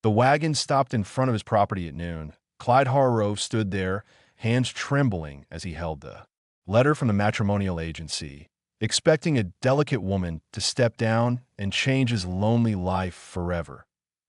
The wagon stopped in front of his property at noon. Clyde Hargrove stood there, hands trembling as he held the letter from the matrimonial agency, expecting a delicate woman to step down and change his lonely life forever.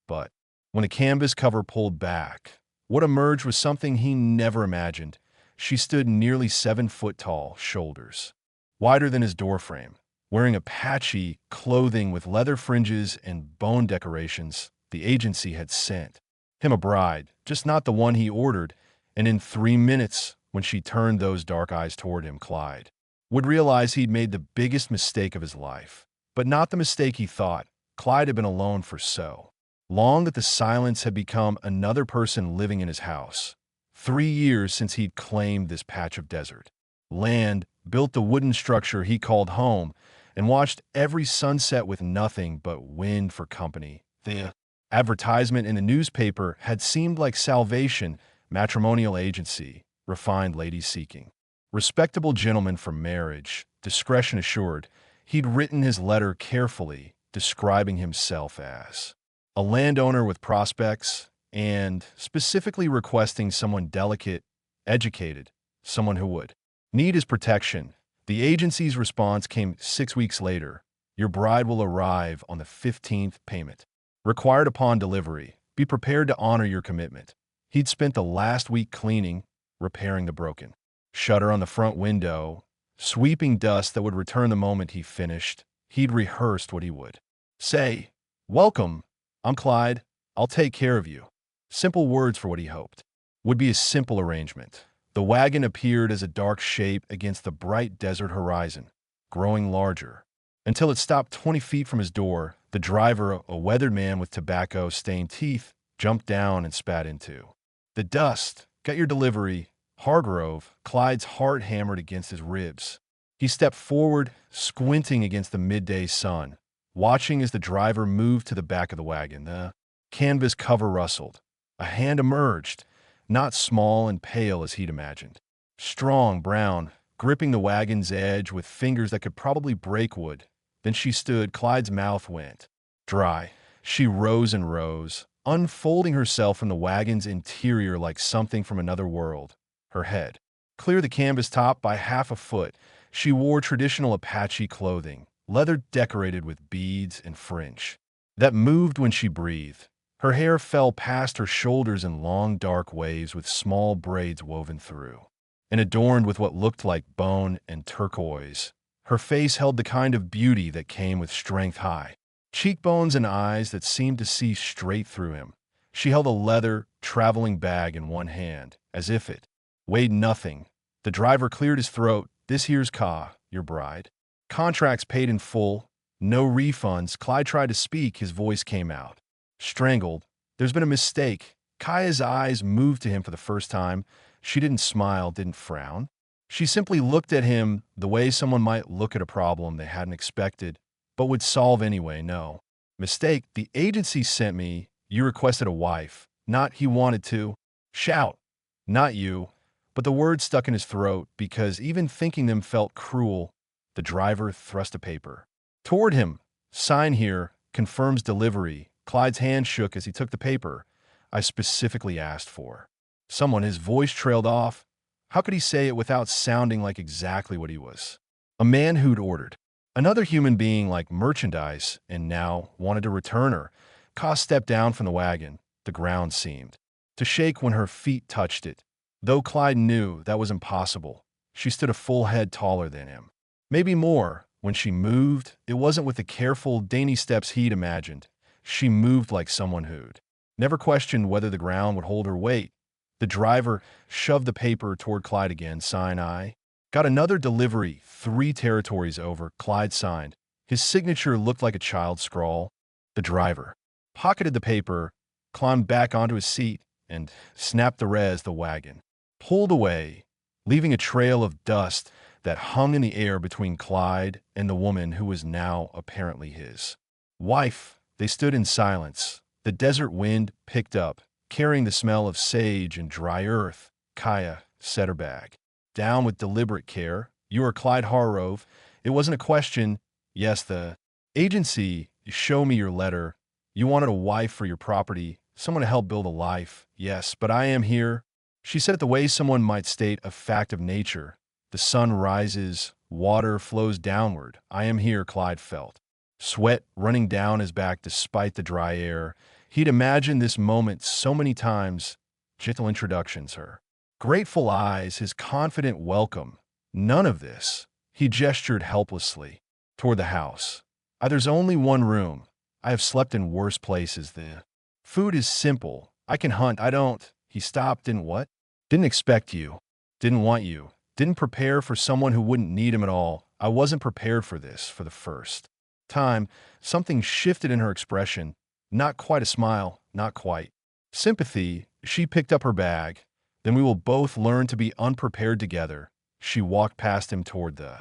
But when the canvas cover pulled back, what emerged was something he never imagined. She stood nearly 7 foot tall, shoulders wider than his doorframe, wearing Apache clothing with leather fringes and bone decorations. The agency had sent him a bride, just not the one he ordered, and in 3 minutes, when she turned those dark eyes toward him, Clyde would realize he'd made the biggest mistake of his life. But not the mistake he thought. Clyde had been alone for so long that the silence had become another person living in his house. 3 years since he'd claimed this patch of desert land, built the wooden structure he called home, and watched every sunset with nothing but wind for company. The advertisement in the newspaper had seemed like salvation. Matrimonial agency, refined ladies seeking respectable gentlemen for marriage, discretion assured. He'd written his letter carefully, describing himself as a landowner with prospects and specifically requesting someone delicate, educated, someone who would need his protection. The agency's response came 6 weeks later. Your bride will arrive on the 15th payment required upon delivery. Be prepared to honor your commitment. He'd spent the last week cleaning, repairing the broken shutter on the front window, sweeping dust that would return the moment he finished. He'd rehearsed what he would say. Welcome, I'm Clyde. I'll take care of you. Simple words for what he hoped would be a simple arrangement. The wagon appeared as a dark shape against the bright desert horizon, growing larger, until it stopped 20 feet from his door. The driver, a weathered man with tobacco-stained teeth, jumped down and spat into the dust. Got your delivery, Hargrove. Clyde's heart hammered against his ribs. He stepped forward, squinting against the midday sun, watching as the driver moved to the back of the wagon. The canvas cover rustled. A hand emerged, not small and pale as he'd imagined. Strong, brown, gripping the wagon's edge with fingers that could probably break wood. Then she stood. Clyde's mouth went dry. She rose and rose, unfolding herself from the wagon's interior like something from another world. Her head cleared the canvas top by half a foot. She wore traditional Apache clothing, leather decorated with beads and fringe that moved when she breathed. Her hair fell past her shoulders in long, dark waves with small braids woven through and adorned with what looked like bone and turquoise. Her face held the kind of beauty that came with strength, high cheekbones and eyes that seemed to see straight through him. She held a leather traveling bag in one hand, as if it weighed nothing. The driver cleared his throat. This here's your bride. Contracts paid in full, no refunds. Clyde tried to speak. His voice came out strangled. There's been a mistake. Kaya's eyes moved to him for the first time. She didn't smile, didn't frown. She simply looked at him the way someone might look at a problem they hadn't expected, but would solve anyway. No mistake. The agency sent me. You requested a wife. Not he wanted to. Shout. Not you. But the words stuck in his throat because even thinking them felt cruel. The driver thrust a paper toward him. Sign here. Confirms delivery. Clyde's hand shook as he took the paper. I specifically asked for someone. His voice trailed off. How could he say it without sounding like exactly what he was? A man who'd ordered another human being like merchandise and now wanted to return her. Ka stepped down from the wagon. The ground seemed to shake when her feet touched it. Though Clyde knew that was impossible, she stood a full head taller than him. Maybe more. When she moved, it wasn't with the careful, dainty steps he'd imagined. She moved like someone who'd never questioned whether the ground would hold her weight. The driver shoved the paper toward Clyde again. Sign I. Got another delivery 3 territories over. Clyde signed. His signature looked like a child's scrawl. The driver pocketed the paper, climbed back onto his seat, and snapped the res. The wagon pulled away, leaving a trail of dust that hung in the air between Clyde and the woman who was now apparently his wife. They stood in silence. The desert wind picked up, carrying the smell of sage and dry earth. Kaya set her bag down with deliberate care. You are Clyde Hargrove. It wasn't a question. Yes, the agency. Show me your letter. You wanted a wife for your property. someone to help build a life, yes, but I am here. She said it the way someone might state a fact of nature. The sun rises, water flows downward. I am here, Clyde felt. Sweat running down his back despite the dry air. He'd imagined this moment so many times. Gentle introductions, her grateful eyes, his confident welcome. None of this. He gestured helplessly toward the house. There's only one room. I have slept in worse places. The food is simple. I can hunt. I don't. He stopped. Didn't what? Didn't expect you. Didn't want you. Didn't prepare for someone who wouldn't need him at all. I wasn't prepared for this for the first time. Something shifted in her expression. Not quite a smile. Not quite sympathy. She picked up her bag. Then we will both learn to be unprepared together. She walked past him toward the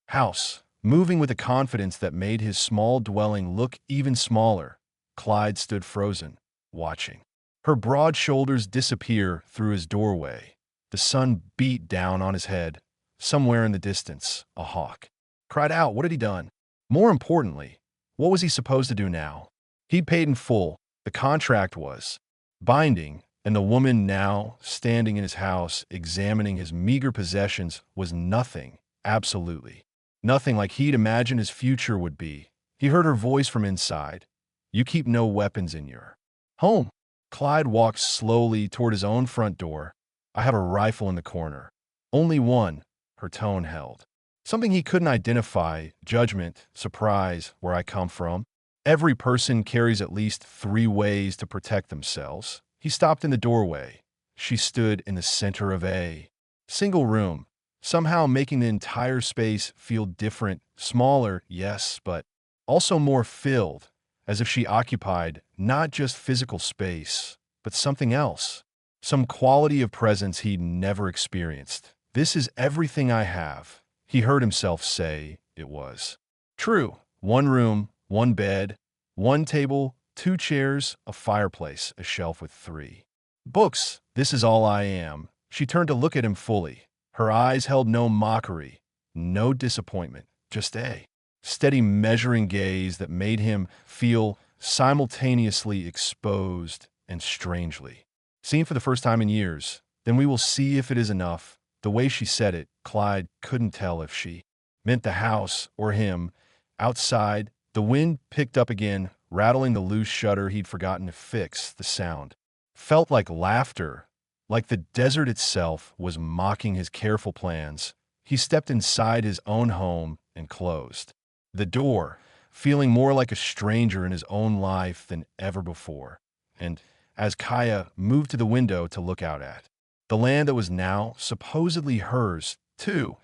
house, moving with a confidence that made his small dwelling look even smaller. Clyde stood frozen, watching her broad shoulders disappear through his doorway. The sun beat down on his head. Somewhere in the distance, a hawk cried out. What had he done? More importantly, what was he supposed to do now? He'd paid in full. The contract was binding, and the woman now, standing in his house, examining his meager possessions, was nothing, absolutely nothing like he'd imagined his future would be. He heard her voice from inside. You keep no weapons in your home. Clyde walked slowly toward his own front door. I have a rifle in the corner. Only one, her tone held. Something he couldn't identify, judgment, surprise, where I come from. Every person carries at least 3 ways to protect themselves. He stopped in the doorway. She stood in the center of a single room, somehow making the entire space feel different, smaller, yes, but also more filled, as if she occupied not just physical space, but something else, some quality of presence he'd never experienced. This is everything I have, he heard himself say. It was true. 1 room, 1 bed, 1 table, 2 chairs, a fireplace, a shelf with 3 books. This is all I am. She turned to look at him fully. Her eyes held no mockery, no disappointment, just a steady measuring gaze that made him feel simultaneously exposed and strangely seen for the first time in years. Then we will see if it is enough. The way she said it, Clyde couldn't tell if she meant the house or him. Outside, the wind picked up again, rattling the loose shutter he'd forgotten to fix. The sound felt like laughter, like the desert itself was mocking his careful plans. He stepped inside his own home and closed the door, feeling more like a stranger in his own life than ever before. And as Kaya moved to the window to look out at the land that was now supposedly hers, too,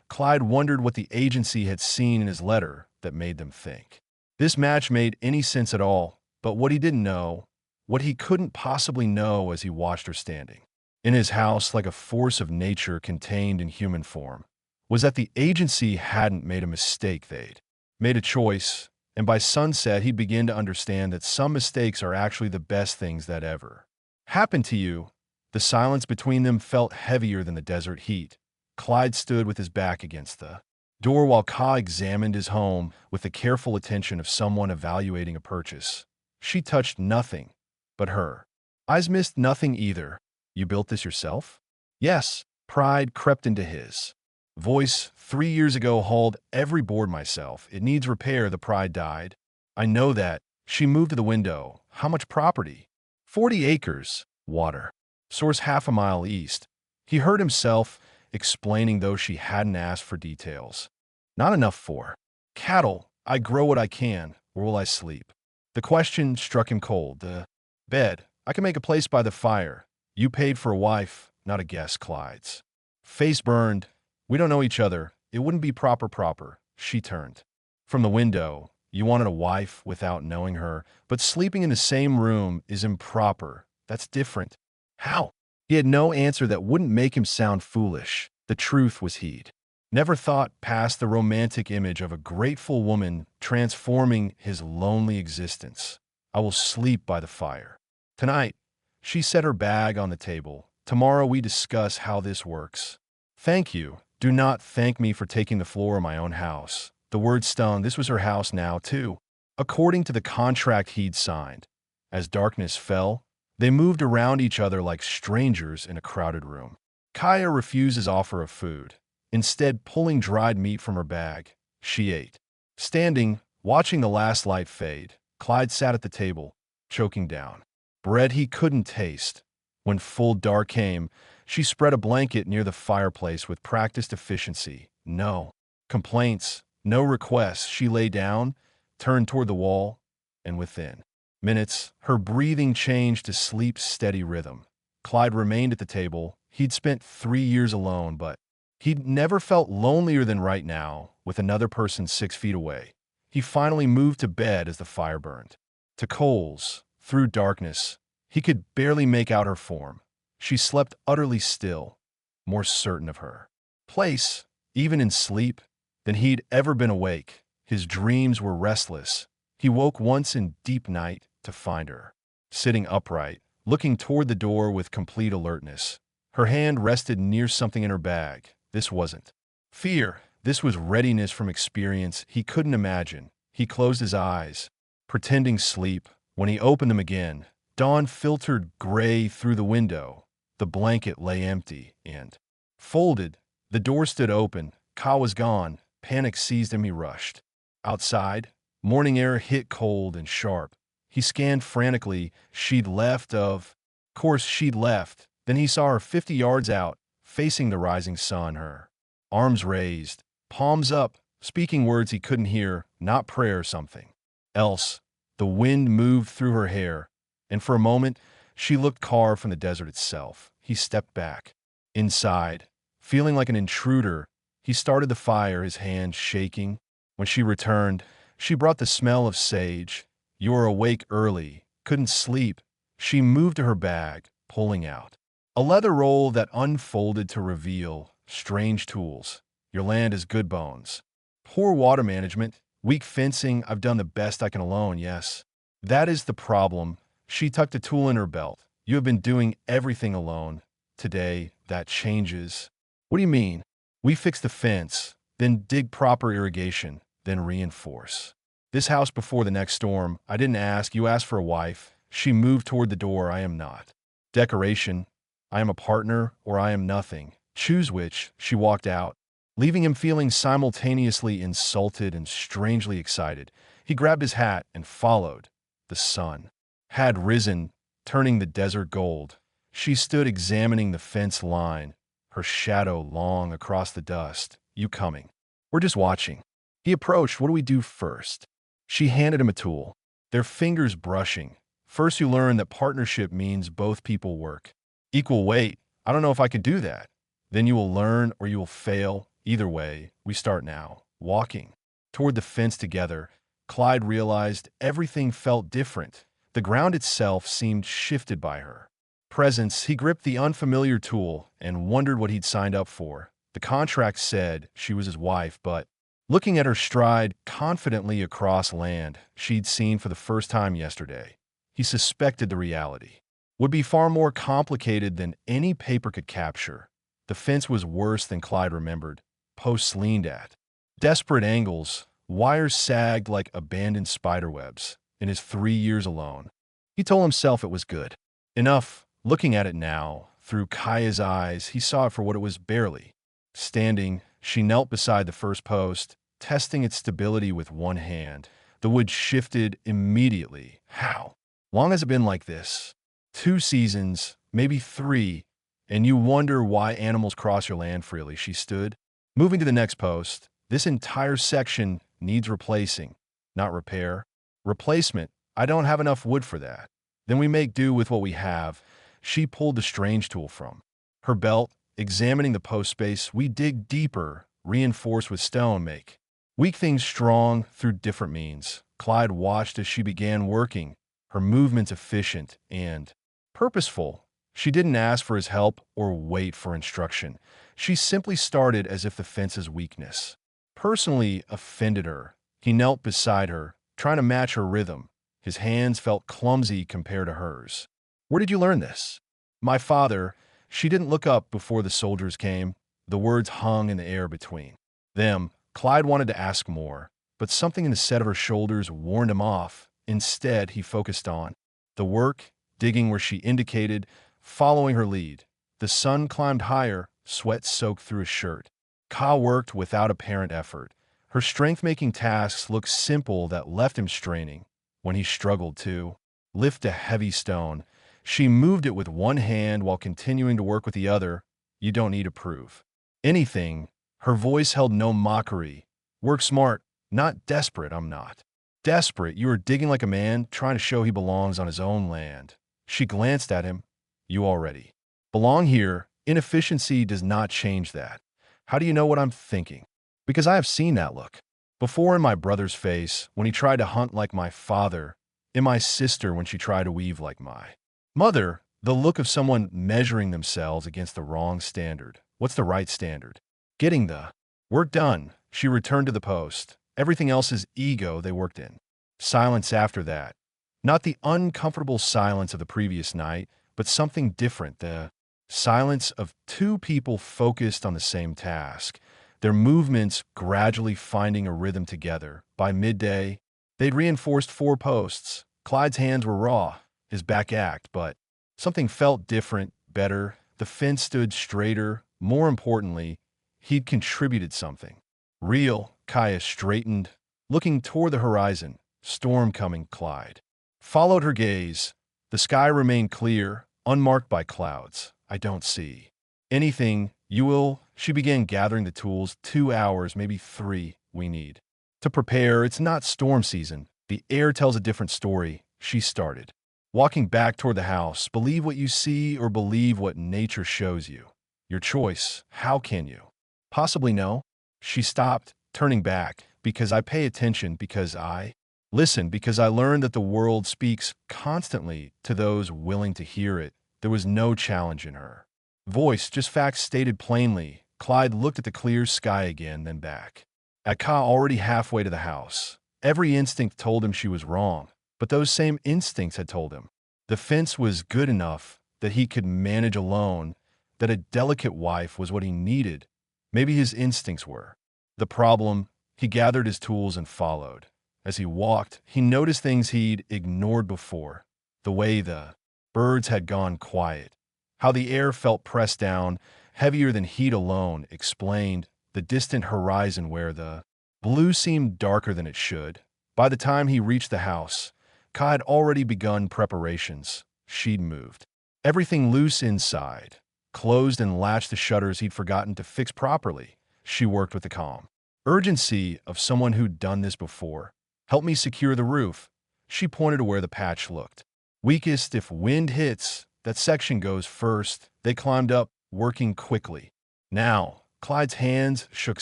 Clyde wondered what the agency had seen in his letter that made them think this match made any sense at all. But what he didn't know, what he couldn't possibly know as he watched her standing in his house like a force of nature contained in human form, was that the agency hadn't made a mistake. They'd made a choice, and by sunset he'd begin to understand that some mistakes are actually the best things that ever happened to you. The silence between them felt heavier than the desert heat. Clyde stood with his back against the door while Ka examined his home with the careful attention of someone evaluating a purchase. She touched nothing, but her eyes missed nothing either. You built this yourself? Yes. Pride crept into his voice. 3 years ago, hauled every board myself. It needs repair. The pride died. I know that. She moved to the window. How much property? 40 acres. Water source half a mile east. He heard himself explaining, though she hadn't asked for details. Not enough for cattle. I grow what I can. Where will I sleep? The question struck him cold. The bed. I can make a place by the fire. You paid for a wife, not a guest. Clyde's face burned. We don't know each other. It wouldn't be proper. She turned from the window. You wanted a wife without knowing her, but sleeping in the same room is improper. That's different. How? He had no answer that wouldn't make him sound foolish. The truth was he'd never thought past the romantic image of a grateful woman transforming his lonely existence. I will sleep by the fire tonight. She set her bag on the table. Tomorrow we discuss how this works. Thank you. Do not thank me for taking the floor of my own house. The word stung. This was her house now, too, according to the contract he'd signed. As darkness fell, They moved around each other like strangers in a crowded room. Kaya refused his offer of food. Instead, pulling dried meat from her bag, she ate. Standing, watching the last light fade, Clyde sat at the table, choking down. Bread he couldn't taste. When full dark came, she spread a blanket near the fireplace with practiced efficiency. No complaints, no requests. She lay down, turned toward the wall, and within minutes, her breathing changed to sleep's steady rhythm. Clyde remained at the table. He'd spent 3 years alone, but he'd never felt lonelier than right now, with another person 6 feet away. He finally moved to bed as the fire burned. To coals, through darkness, he could barely make out her form. She slept utterly still, more certain of her place, even in sleep, than he'd ever been awake. His dreams were restless. He woke once in deep night to find her, sitting upright, looking toward the door with complete alertness. Her hand rested near something in her bag. This wasn't fear. This was readiness from experience he couldn't imagine. He closed his eyes, pretending sleep. When he opened them again, dawn filtered gray through the window. The blanket lay empty and folded. The door stood open. Ka was gone. Panic seized him. He rushed outside. Morning air hit cold and sharp. He scanned frantically. She'd left. Of course, she'd left. Then he saw her 50 yards out, facing the rising sun, her arms raised, palms up, speaking words he couldn't hear, not prayer or something else. The wind moved through her hair, and for a moment, she looked carved from the desert itself. He stepped back. Inside, feeling like an intruder, he started the fire, his hands shaking. When she returned, she brought the smell of sage. You were awake early, couldn't sleep. She moved to her bag, pulling out a leather roll that unfolded to reveal strange tools. Your land is good bones. Poor water management, weak fencing. I've done the best I can alone, yes. That is the problem. She tucked a tool in her belt. You have been doing everything alone. Today, that changes. What do you mean? We fix the fence, then dig proper irrigation, then reinforce this house before the next storm. I didn't ask. You asked for a wife. She moved toward the door. I am not decoration. I am a partner, or I am nothing. Choose which. She walked out, leaving him feeling simultaneously insulted and strangely excited. He grabbed his hat and followed. The sun had risen, turning the desert gold. She stood examining the fence line, her shadow long across the dust. You coming? We're just watching. He approached. What do we do first? She handed him a tool, their fingers brushing. First, you learn that partnership means both people work equal weight. I don't know if I could do that. Then you will learn or you will fail. Either way, we start now. Walking toward the fence together, Clyde realized everything felt different. The ground itself seemed shifted by her presence. He gripped the unfamiliar tool and wondered what he'd signed up for. The contract said she was his wife, but looking at her stride confidently across land she'd seen for the first time yesterday, he suspected the reality would be far more complicated than any paper could capture. The fence was worse than Clyde remembered. Posts leaned at desperate angles. Wires sagged like abandoned spiderwebs. In his 3 years alone, he told himself it was good enough. Looking at it now, through Kaya's eyes, he saw it for what it was barely. Standing, she knelt beside the first post, testing its stability with one hand. The wood shifted immediately. How long has it been like this? 2 seasons, maybe 3, and you wonder why animals cross your land freely. She stood, moving to the next post. This entire section needs replacing, not repair. Replacement. I don't have enough wood for that. Then we make do with what we have. She pulled the strange tool from her belt, examining the post space. We dig deeper, reinforce with stone, make weak things strong through different means. Clyde watched as she began working, her movements efficient and purposeful. She didn't ask for his help or wait for instruction. She simply started as if the fence's weakness personally offended her. He knelt beside her, trying to match her rhythm. His hands felt clumsy compared to hers. Where did you learn this? My father. She didn't look up before the soldiers came. The words hung in the air between them. Clyde wanted to ask more, but something in the set of her shoulders warned him off. Instead, he focused on the work digging where she indicated, following her lead. The sun climbed higher, sweat soaked through his shirt. Ka worked without apparent effort. Her strength-making tasks looked simple that left him straining. When he struggled to lift a heavy stone, she moved it with one hand while continuing to work with the other. You don't need to prove anything. Her voice held no mockery. Work smart, not desperate. I'm not desperate. You are digging like a man, trying to show he belongs on his own land. She glanced at him. You already belong here. Inefficiency does not change that. How do you know what I'm thinking? Because I have seen that look before in my brother's face when he tried to hunt like my father, in my sister when she tried to weave like my mother, the look of someone measuring themselves against the wrong standard. What's the right standard? Getting the work done. She returned to the post. Everything else is ego they worked in. Silence after that. Not the uncomfortable silence of the previous night, but something different. The silence of two people focused on the same task, their movements gradually finding a rhythm together. By midday, they'd reinforced 4 posts. Clyde's hands were raw, his back ached, but something felt different, better. The fence stood straighter. More importantly, he'd contributed something real. Kaya straightened, looking toward the horizon. Storm coming. Clyde followed her gaze. The sky remained clear, unmarked by clouds. I don't see anything. You will. She began gathering the tools. 2 hours, maybe 3, we need to prepare. It's not storm season. The air tells a different story. She started walking back toward the house. Believe what you see or believe what nature shows you. Your choice. How can you possibly know? She stopped, turning back. Because I pay attention, because I listen, because I learned that the world speaks constantly to those willing to hear it. There was no challenge in her voice, just facts stated plainly. Clyde looked at the clear sky again, then back at Ka, already halfway to the house. Every instinct told him she was wrong, but those same instincts had told him the fence was good enough, that he could manage alone, that a delicate wife was what he needed. Maybe his instincts were the problem. He gathered his tools and followed. As he walked, he noticed things he'd ignored before. The way the birds had gone quiet, how the air felt pressed down, heavier than heat alone, explained the distant horizon where the blue seemed darker than it should. By the time he reached the house, Ka had already begun preparations. She'd moved everything loose inside, closed and latched the shutters he'd forgotten to fix properly. She worked with the calm urgency of someone who'd done this before. Help me secure the roof. She pointed to where the patch looked weakest. If wind hits, that section goes first. They climbed up, working quickly. Now, Clyde's hands shook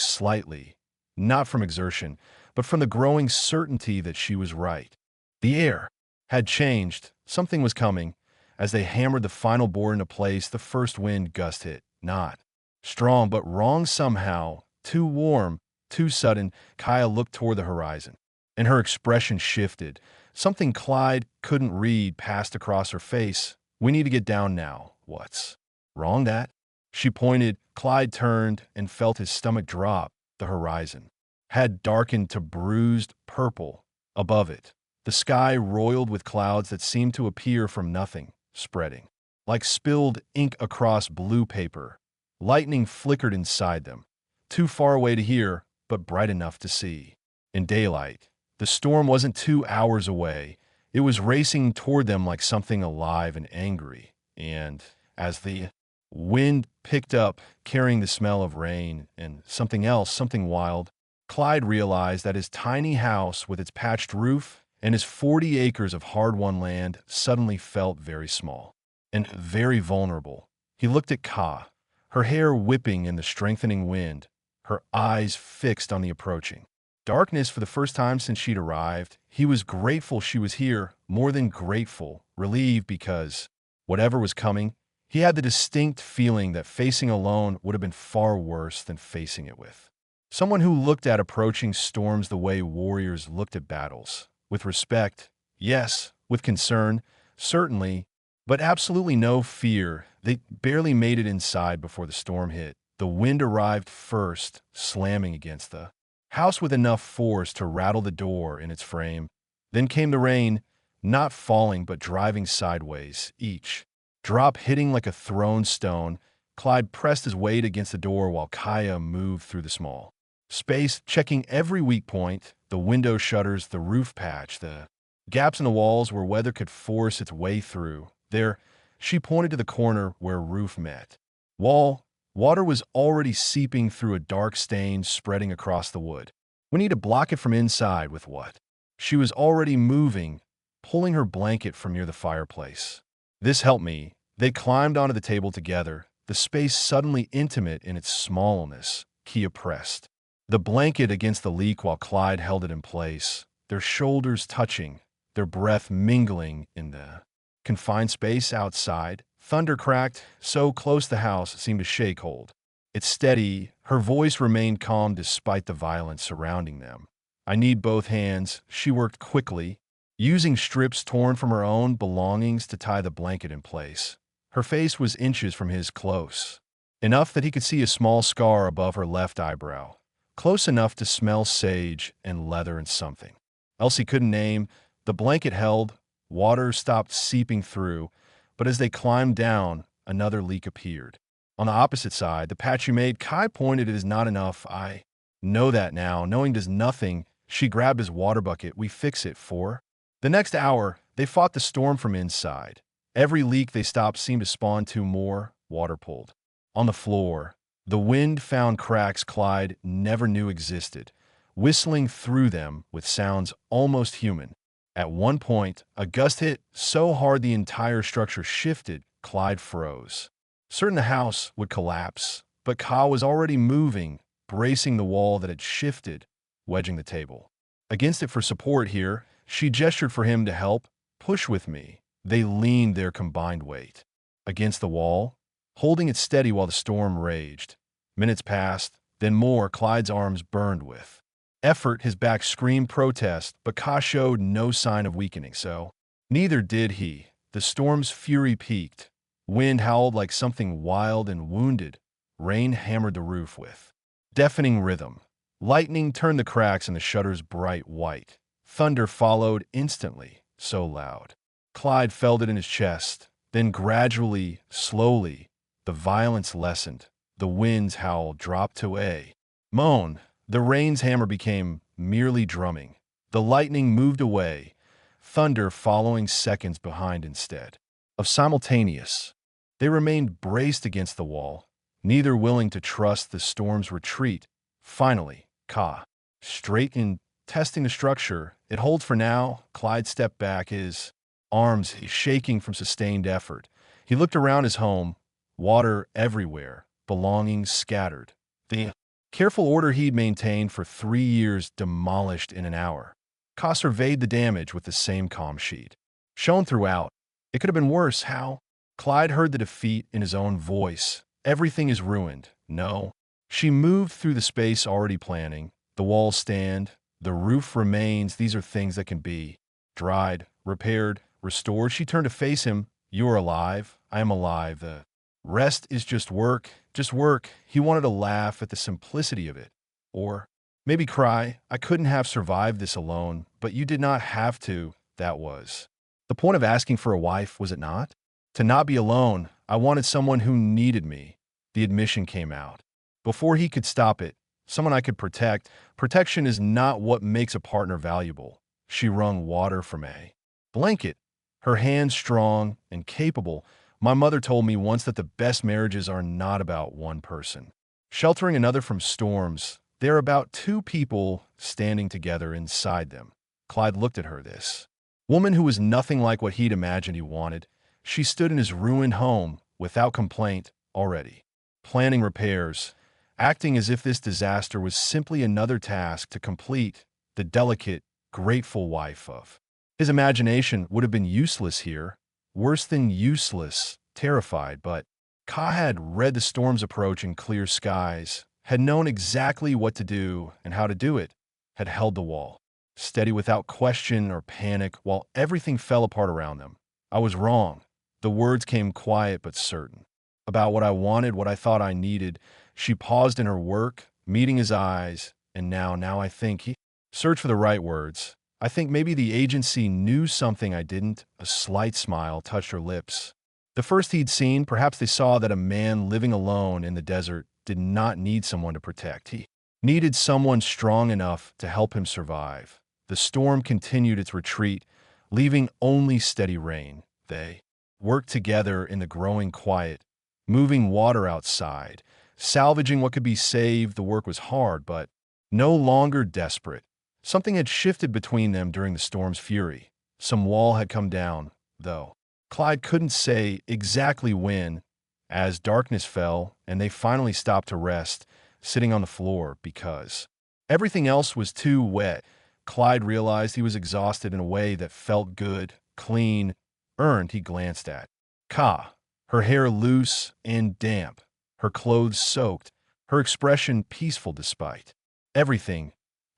slightly, not from exertion, but from the growing certainty that she was right. The air had changed. Something was coming. As they hammered the final board into place, the first wind gust hit. Not strong, but wrong somehow. Too warm, too sudden. Kaya looked toward the horizon, and her expression shifted. Something Clyde couldn't read passed across her face. We need to get down now. What's wrong? That? She pointed. Clyde turned and felt his stomach drop. The horizon had darkened to bruised purple. Above it, the sky roiled with clouds that seemed to appear from nothing, spreading like spilled ink across blue paper. Lightning flickered inside them, too far away to hear, but bright enough to see. In daylight, the storm wasn't 2 hours away. It was racing toward them like something alive and angry. And as the wind picked up, carrying the smell of rain and something else, something wild, Clyde realized that his tiny house with its patched roof and his 40 acres of hard-won land suddenly felt very small and very vulnerable. He looked at Ka, her hair whipping in the strengthening wind, her eyes fixed on the approaching darkness. For the first time since she'd arrived, he was grateful she was here, more than grateful, relieved, because whatever was coming, he had the distinct feeling that facing alone would have been far worse than facing it with someone who looked at approaching storms the way warriors looked at battles. With respect, yes, with concern, certainly, but absolutely no fear. They barely made it inside before the storm hit. The wind arrived first, slamming against the house with enough force to rattle the door in its frame. Then came the rain, not falling but driving sideways, each drop hitting like a thrown stone. Clyde pressed his weight against the door while Kaya moved through the small space, checking every weak point, the window shutters, the roof patch, the gaps in the walls where weather could force its way through. There, she pointed to the corner where roof met wall. Water was already seeping through a dark stain spreading across the wood. We need to block it from inside with what? She was already moving, pulling her blanket from near the fireplace. This helped me. They climbed onto the table together, the space suddenly intimate in its smallness. Kia pressed the blanket against the leak while Clyde held it in place, their shoulders touching, their breath mingling in the confined space outside. Thunder cracked, so close the house seemed to shake hold. It's steady. Her voice remained calm despite the violence surrounding them. I need both hands. She worked quickly, using strips torn from her own belongings to tie the blanket in place. Her face was inches from his close, enough that he could see a small scar above her left eyebrow, close enough to smell sage and leather and something else he couldn't name. The blanket held. Water stopped seeping through, but as they climbed down, another leak appeared. On the opposite side, the patch you made, Kai pointed, it is not enough. I know that now. Knowing does nothing. She grabbed his water bucket. We fix it for. The next hour, they fought the storm from inside. Every leak they stopped seemed to spawn two more. Water pulled on the floor. The wind found cracks Clyde never knew existed, whistling through them with sounds almost human. At one point, a gust hit so hard the entire structure shifted. Clyde froze, certain the house would collapse, but Ka was already moving, bracing the wall that had shifted, wedging the table against it for support. Here, she gestured for him to help. Push with me. They leaned their combined weight against the wall, holding it steady while the storm raged. Minutes passed, then more. Clyde's arms burned with effort. His back screamed protest, but Ka showed no sign of weakening, so neither did he. The storm's fury peaked. Wind howled like something wild and wounded. Rain hammered the roof with deafening rhythm. Lightning turned the cracks in the shutters bright white. Thunder followed instantly, so loud Clyde felt it in his chest. Then gradually, slowly, the violence lessened. The wind's howl dropped to a moan. The rain's hammer became merely drumming. The lightning moved away, thunder following seconds behind instead of simultaneous. They remained braced against the wall, neither willing to trust the storm's retreat. Finally, Ka straightened, testing the structure. It holds for now. Clyde stepped back, his arms shaking from sustained effort. He looked around his home, water everywhere, belongings scattered. The careful order he'd maintained for 3 years demolished in an hour. Ka surveyed the damage with the same calm sheet shown throughout. It could have been worse. How? Clyde heard the defeat in his own voice. Everything is ruined. No. She moved through the space already planning. The walls stand. The roof remains. These are things that can be dried, repaired, restored. She turned to face him. You are alive. I am alive. The rest is just work. Just work. He wanted to laugh at the simplicity of it. Or maybe cry. I couldn't have survived this alone, but you did not have to. That was the point of asking for a wife, was it not? To not be alone. I wanted someone who needed me. The admission came out. Before he could stop it, someone I could protect. Protection is not what makes a partner valuable. She wrung water from a blanket, her hands strong and capable. My mother told me once that the best marriages are not about one person sheltering another from storms. They're about two people standing together inside them. Clyde looked at her, this woman who was nothing like what he'd imagined he wanted. She stood in his ruined home, without complaint, already planning repairs, acting as if this disaster was simply another task to complete. The delicate, grateful wife of his imagination would have been useless here. Worse than useless, terrified, but Ka had read the storm's approach in clear skies, had known exactly what to do and how to do it, had held the wall, steady without question or panic while everything fell apart around them. I was wrong. The words came quiet but certain. About what I wanted, what I thought I needed. She paused in her work, meeting his eyes, and now I think he searched for the right words. I think maybe the agency knew something I didn't. A slight smile touched her lips. The first he'd seen, perhaps they saw that a man living alone in the desert did not need someone to protect. He needed someone strong enough to help him survive. The storm continued its retreat, leaving only steady rain. They worked together in the growing quiet, moving water outside, salvaging what could be saved. The work was hard, but no longer desperate. Something had shifted between them during the storm's fury. Some wall had come down, though. Clyde couldn't say exactly when, as darkness fell and they finally stopped to rest, sitting on the floor because everything else was too wet. Clyde realized he was exhausted in a way that felt good, clean, earned. He glanced at Ka, her hair loose and damp, her clothes soaked, her expression peaceful despite everything.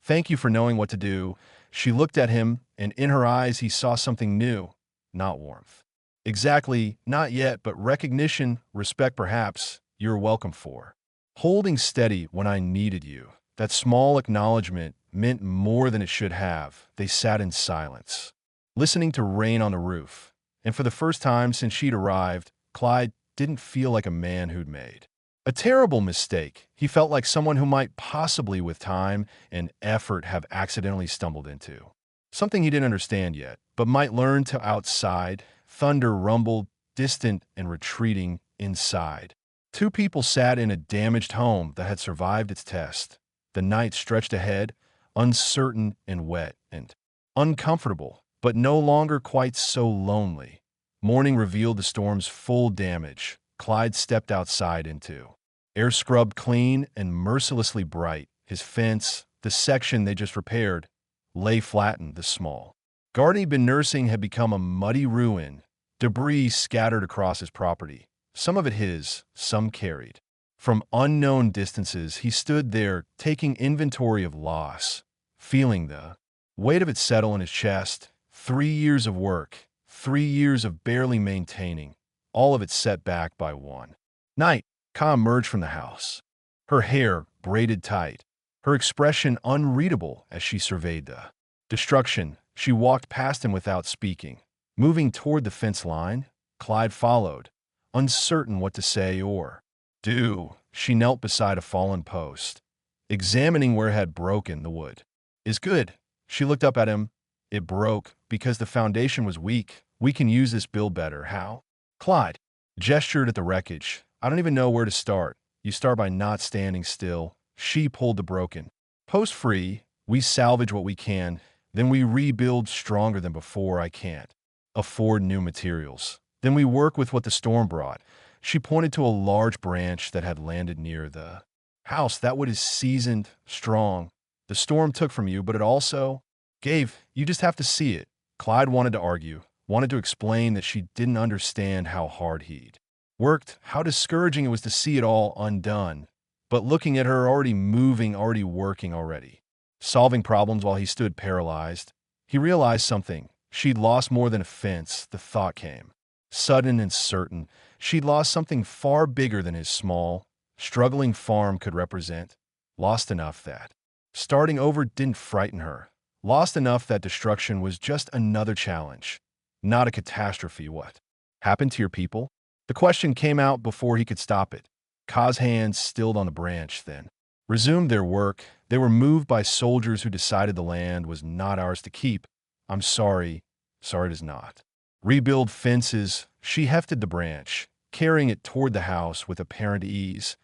Thank you for knowing what to do. She looked at him, and in her eyes he saw something new, not warmth. Exactly, not yet, but recognition, respect perhaps, you're welcome for holding steady when I needed you. That small acknowledgement meant more than it should have. They sat in silence, listening to rain on the roof. And for the first time since she'd arrived, Clyde didn't feel like a man who'd made a terrible mistake. He felt like someone who might possibly, with time and effort, have accidentally stumbled into something he didn't understand yet, but might learn to outside. Thunder rumbled, distant and retreating inside. Two people sat in a damaged home that had survived its test. The night stretched ahead, uncertain and wet and uncomfortable, but no longer quite so lonely. Morning revealed the storm's full damage. Clyde stepped outside into air scrubbed clean and mercilessly bright. His fence, the section they just repaired, lay flattened. The small garden he'd been nursing had become a muddy ruin, debris scattered across his property, some of it his, some carried. From unknown distances, he stood there, taking inventory of loss, feeling the weight of it settle in his chest. 3 years of work, 3 years of barely maintaining, all of it set back by one night. Ka emerged from the house, her hair braided tight, her expression unreadable as she surveyed the destruction. She walked past him without speaking, moving toward the fence line. Clyde followed, uncertain what to say or do. She knelt beside a fallen post, examining where it had broken. The wood is good. She looked up at him. It broke because the foundation was weak. We can use this build better. How? Clyde gestured at the wreckage. I don't even know where to start. You start by not standing still. She pulled the broken post free. We salvage what we can, then we rebuild stronger than before. I can't afford new materials. Then we work with what the storm brought. She pointed to a large branch that had landed near the house. That wood is seasoned, strong. The storm took from you, but it also gave. You just have to see it. Clyde wanted to argue, wanted to explain that she didn't understand how hard he'd worked, how discouraging it was to see it all undone. But looking at her already moving, already working, already solving problems while he stood paralyzed, he realized something. She'd lost more than a fence. The thought came, sudden and certain. She'd lost something far bigger than his small, struggling farm could represent. Lost enough that starting over didn't frighten her. Lost enough that destruction was just another challenge, not a catastrophe. What happened to your people? The question came out before he could stop it. Ka's hands stilled on the branch, then resumed their work. They were moved by soldiers who decided the land was not ours to keep. I'm sorry. Sorry it is not. Rebuild fences. She hefted the branch, carrying it toward the house with apparent ease.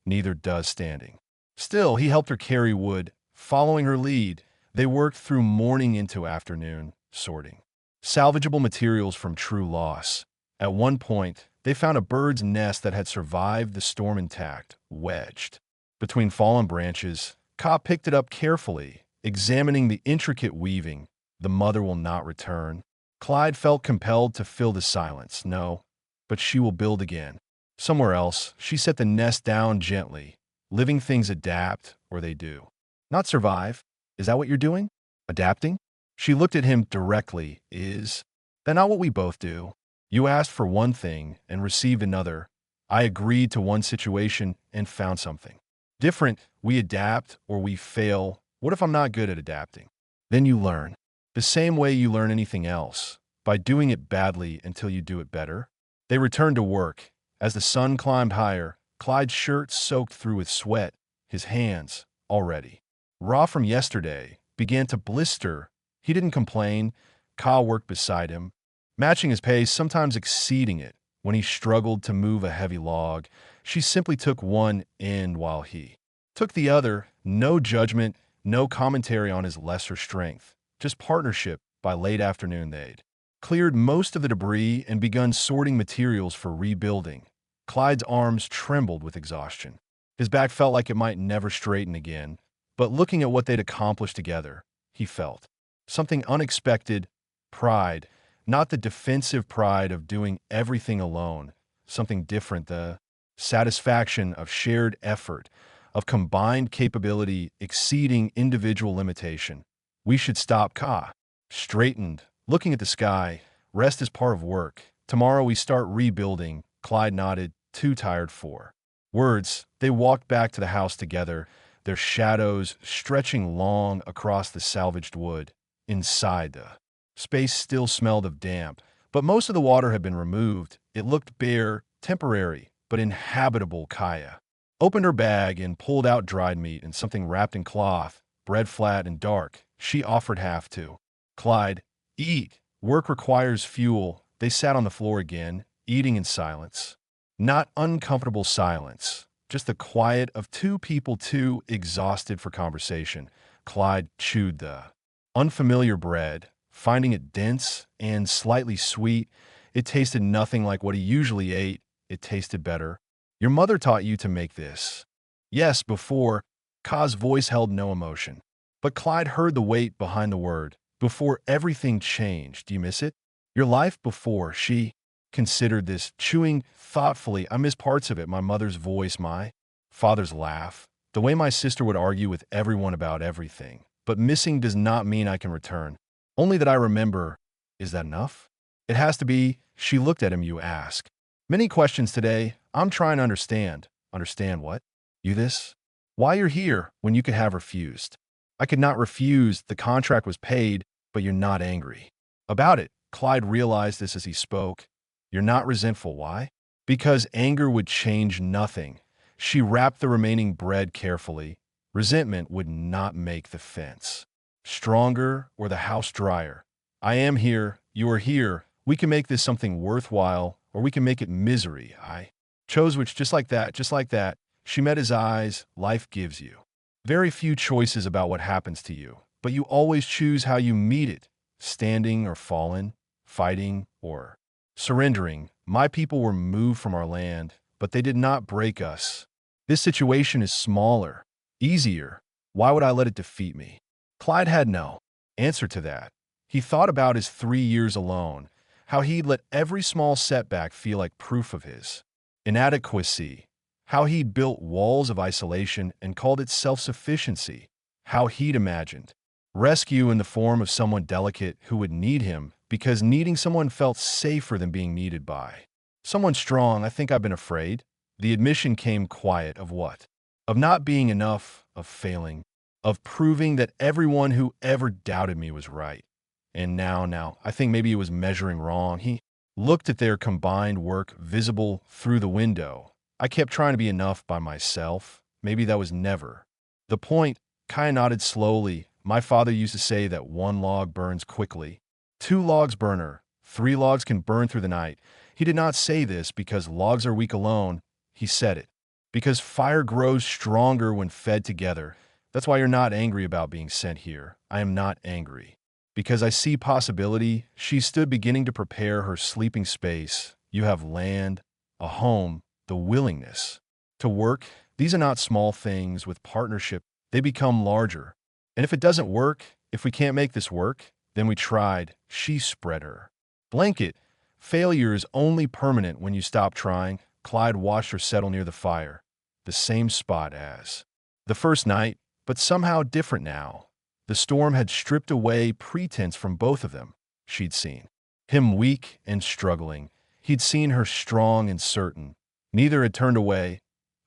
Neither does standing still. He helped her carry wood, following her lead. They worked through morning into afternoon, sorting salvageable materials from true loss. At one point, they found a bird's nest that had survived the storm intact, wedged between fallen branches. Ka picked it up carefully, examining the intricate weaving. The mother will not return. Clyde felt compelled to fill the silence. No, but she will build again. Somewhere else. She set the nest down gently. Living things adapt, or they do not survive. Is that what you're doing? Adapting? She looked at him directly. Is that not what we both do? You asked for one thing and received another. I agreed to one situation and found something different. We adapt or we fail. What if I'm not good at adapting? Then you learn. The same way you learn anything else, by doing it badly until you do it better. They returned to work. As the sun climbed higher, Clyde's shirt soaked through with sweat, his hands, already raw from yesterday, began to blister. He didn't complain. Ka worked beside him, matching his pace, sometimes exceeding it. When he struggled to move a heavy log, she simply took one end while he took the other. No judgment, no commentary on his lesser strength, just partnership. By late afternoon, they'd cleared most of the debris and begun sorting materials for rebuilding. Clyde's arms trembled with exhaustion. His back felt like it might never straighten again, but looking at what they'd accomplished together, he felt something unexpected: pride, not the defensive pride of doing everything alone, something different, the satisfaction of shared effort, of combined capability exceeding individual limitation. We should stop. Ka straightened, looking at the sky. Rest is part of work. Tomorrow we start rebuilding. Clyde nodded, too tired for words. They walked back to the house together, their shadows stretching long across the salvaged wood. Inside, the space still smelled of damp, but most of the water had been removed. It looked bare, temporary, but inhabitable. Kaya opened her bag and pulled out dried meat and something wrapped in cloth, bread flat and dark. She offered half to Clyde. Eat. Work requires fuel. They sat on the floor again, eating in silence. Not uncomfortable silence, just the quiet of two people too exhausted for conversation. Clyde chewed the unfamiliar bread, finding it dense and slightly sweet. It tasted nothing like what he usually ate. It tasted better. Your mother taught you to make this? Yes, before. Ka's voice held no emotion. But Clyde heard the weight behind the word. Before everything changed. Do you miss it? Your life before. She considered this, chewing thoughtfully. I miss parts of it. My mother's voice, my father's laugh, the way my sister would argue with everyone about everything. But missing does not mean I can return. Only that I remember. Is that enough? It has to be. She looked at him. You ask many questions today. I'm trying to understand. Understand what? You this? Why you're here when you could have refused. I could not refuse. The contract was paid, but you're not angry about it. Clyde realized this as he spoke. You're not resentful. Why? Because anger would change nothing. She wrapped the remaining bread carefully. Resentment would not make the fence stronger or the house drier. I am here. You are here. We can make this something worthwhile, or we can make it misery. I chose which. Just like that, just like that. She met his eyes. Life gives you very few choices about what happens to you, but you always choose how you meet it, standing or fallen, fighting or surrendering. My people were moved from our land, but they did not break us. This situation is smaller, easier. Why would I let it defeat me? Clyde had no answer to that. He thought about his 3 years alone, how he'd let every small setback feel like proof of his inadequacy, how he'd built walls of isolation and called it self-sufficiency, how he'd imagined rescue in the form of someone delicate who would need him because needing someone felt safer than being needed by someone strong. I think I've been afraid. The admission came quiet. Of what? Of not being enough, of failing, of proving that everyone who ever doubted me was right. And now, I think maybe it was measuring wrong. He looked at their combined work visible through the window. I kept trying to be enough by myself. Maybe that was never the point. Kaya nodded slowly. My father used to say that 1 log burns quickly. 2 logs burner. 3 logs can burn through the night. He did not say this because logs are weak alone. He said it because fire grows stronger when fed together. That's why you're not angry about being sent here. I am not angry. Because I see possibility. She stood, beginning to prepare her sleeping space. You have land, a home, the willingness to work. These are not small things. With partnership, they become larger. And if it doesn't work, if we can't make this work, then we tried. She spread her blanket. Failure is only permanent when you stop trying. Clyde watched her settle near the fire, the same spot as the first night, but somehow different now. The storm had stripped away pretense from both of them. She'd seen him weak and struggling. He'd seen her strong and certain. Neither had turned away.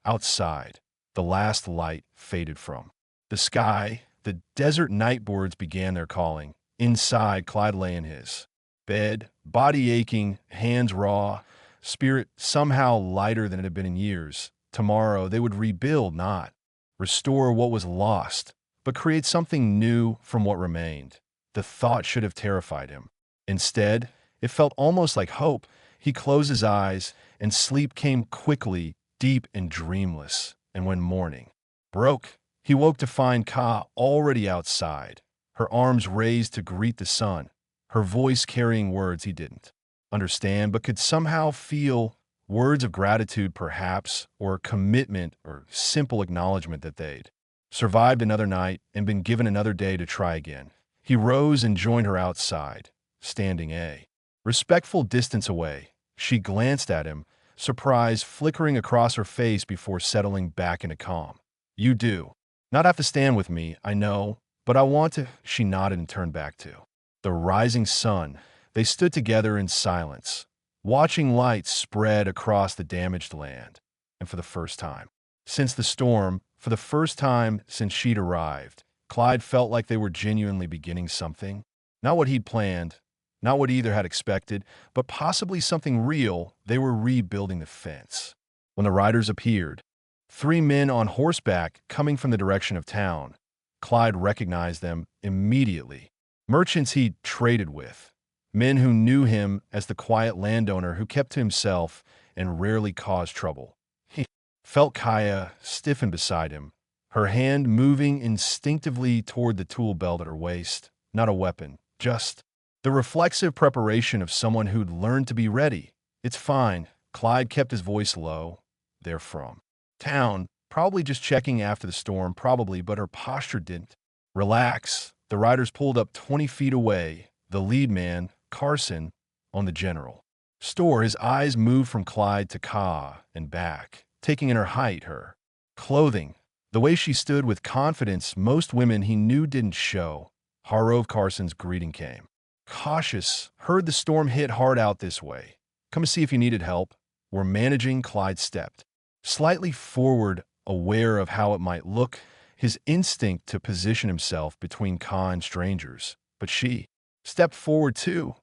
Outside, the last light faded from the sky. The desert night birds began their calling. Inside, Clyde lay in his bed, body aching, hands raw, spirit somehow lighter than it had been in years. Tomorrow, they would rebuild, not restore what was lost, but create something new from what remained. The thought should have terrified him. Instead, it felt almost like hope. He closed his eyes, and sleep came quickly, deep and dreamless. And when morning broke, he woke to find Ka already outside, her arms raised to greet the sun, her voice carrying words he didn't understand but could somehow feel, words of gratitude perhaps, or commitment or simple acknowledgement that they'd survived another night and been given another day to try again. He rose and joined her outside, standing a respectful distance away. She glanced at him, surprise flickering across her face before settling back into calm. "You do not have to stand with me, I know, but I want to." She nodded and turned back to the rising sun. They stood together in silence, watching light spread across the damaged land. And for the first time since the storm, for the first time since she'd arrived, Clyde felt like they were genuinely beginning something. Not what he'd planned, not what either had expected, but possibly something real. They were rebuilding the fence. When the riders appeared, 3 men on horseback coming from the direction of town, Clyde recognized them immediately. Merchants he'd traded with, men who knew him as the quiet landowner who kept to himself and rarely caused trouble. He felt Kaya stiffen beside him, her hand moving instinctively toward the tool belt at her waist. Not a weapon, just the reflexive preparation of someone who'd learned to be ready. "It's fine." Clyde kept his voice low. "They're from town, probably just checking after the storm, probably," but her posture didn't relax. The riders pulled up 20 feet away, the lead man, Carson, on the general store. His eyes moved from Clyde to Ka and back, taking in her height, her clothing, the way she stood with confidence most women he knew didn't show. Harrove Carson's greeting came. "Cautious. Heard the storm hit hard out this way. Come to see if you needed help. We're managing." Clyde stepped slightly forward, aware of how it might look, his instinct to position himself between Ka and strangers. But she stepped forward too.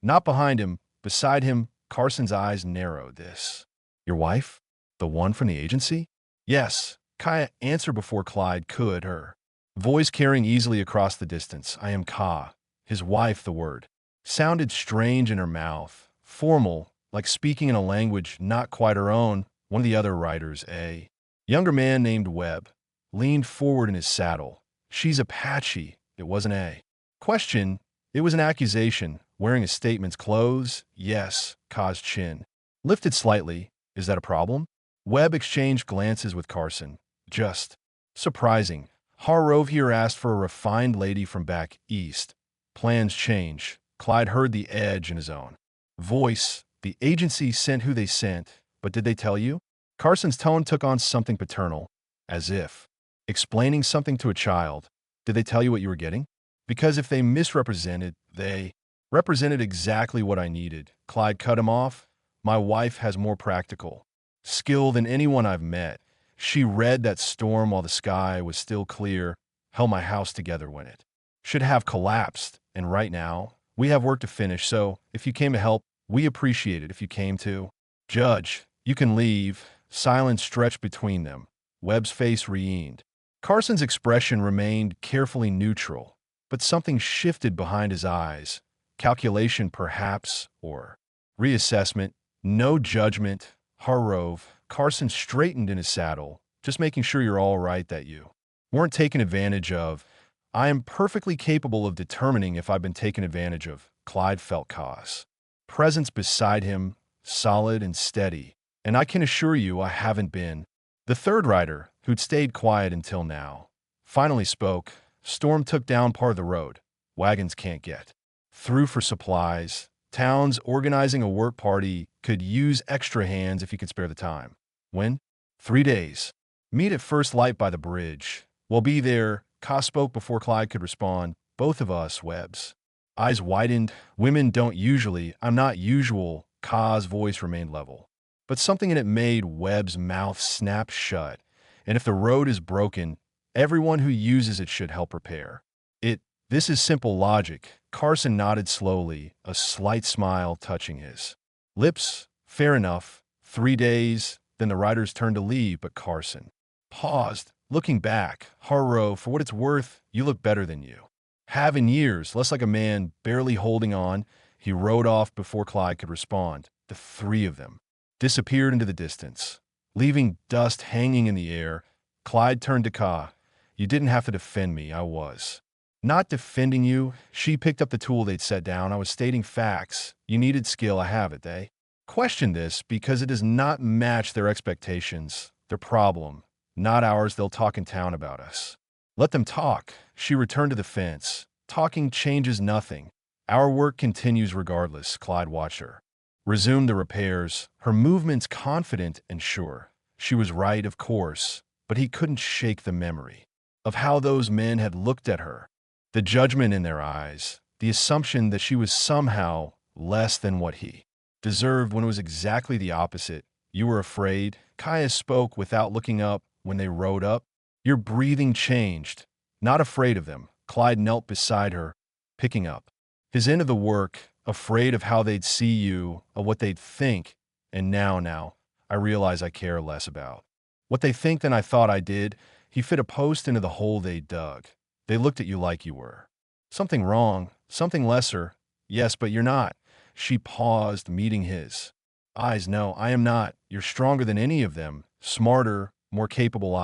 Not behind him, beside him. Carson's eyes narrowed. "This your wife? The one from the agency?" "Yes," Kaya answered before Clyde could, her voice carrying easily across the distance. "I am Ka, his wife." The word sounded strange in her mouth, formal, like speaking in a language not quite her own. One of the other riders, a younger man named Webb, leaned forward in his saddle. "She's Apache." It wasn't a question, it was an accusation. "Wearing a statement's clothes?" "Yes." Ka's chin lifted slightly. "Is that a problem?" Webb exchanged glances with Carson. "Just surprising." Harrove here asked for a refined lady from back east. "Plans change." Clyde heard the edge in his own voice. "The agency sent who they sent, but did they tell you?" Carson's tone took on something paternal, as if explaining something to a child. "Did they tell you what you were getting?" "Because if they misrepresented, they represented exactly what I needed." Clyde cut him off. "My wife has more practical skill than anyone I've met. She read that storm while the sky was still clear, held my house together when it should have collapsed. And right now, we have work to finish, so if you came to help, we appreciate it. If you came to judge, you can leave." Silence stretched between them. Webb's face re-eamed. Carson's expression remained carefully neutral, but something shifted behind his eyes. Calculation, perhaps, or reassessment. "No judgment." Harrove. Carson straightened in his saddle. "Just making sure you're all right, that you weren't taken advantage of." "I am perfectly capable of determining if I've been taken advantage of." Clyde felt Ka's presence beside him, solid and steady. "And I can assure you I haven't been." The third rider, who'd stayed quiet until now, finally spoke. "Storm took down part of the road. Wagons can't get through for supplies. Town's organizing a work party. Could use extra hands if you could spare the time." "When?" 3 days. Meet at first light by the bridge." "We'll be there." Ka spoke before Clyde could respond. "Both of us." Webb's eyes widened. "Women don't usually." "I'm not usual." Ka's voice remained level, but something in it made Webb's mouth snap shut. "And if the road is broken, everyone who uses it should help repair it. This is simple logic." Carson nodded slowly, a slight smile touching his lips. Fair enough. 3 days, then the riders turned to leave, but Carson paused, looking back. Harrow, for what it's worth, you look better than you have in years, less like a man barely holding on. He rode off before Clyde could respond. The three of them disappeared into the distance, leaving dust hanging in the air. Clyde turned to Ka. You didn't have to defend me, I was not defending you. She picked up the tool they'd set down. I was stating facts. You needed skill, I have it. They questioned this because it does not match their expectations. Their problem, not ours. They'll talk in town about us. Let them talk. She returned to the fence. Talking changes nothing. Our work continues regardless. Clyde watched her resume the repairs, her movements confident and sure. She was right, of course, but he couldn't shake the memory of how those men had looked at her. The judgment in their eyes, the assumption that she was somehow less than what he deserved when it was exactly the opposite. You were afraid. Kaya spoke without looking up when they rode up. Your breathing changed. Not afraid of them. Clyde knelt beside her, picking up his end of the work, afraid of how they'd see you, of what they'd think. And now, I realize I care less about what they think than I thought I did. He fit a post into the hole they dug. They looked at you like you were something wrong, something lesser. Yes, but you're not. She paused, meeting his eyes. No, I am not. You're stronger than any of them, smarter, more capable.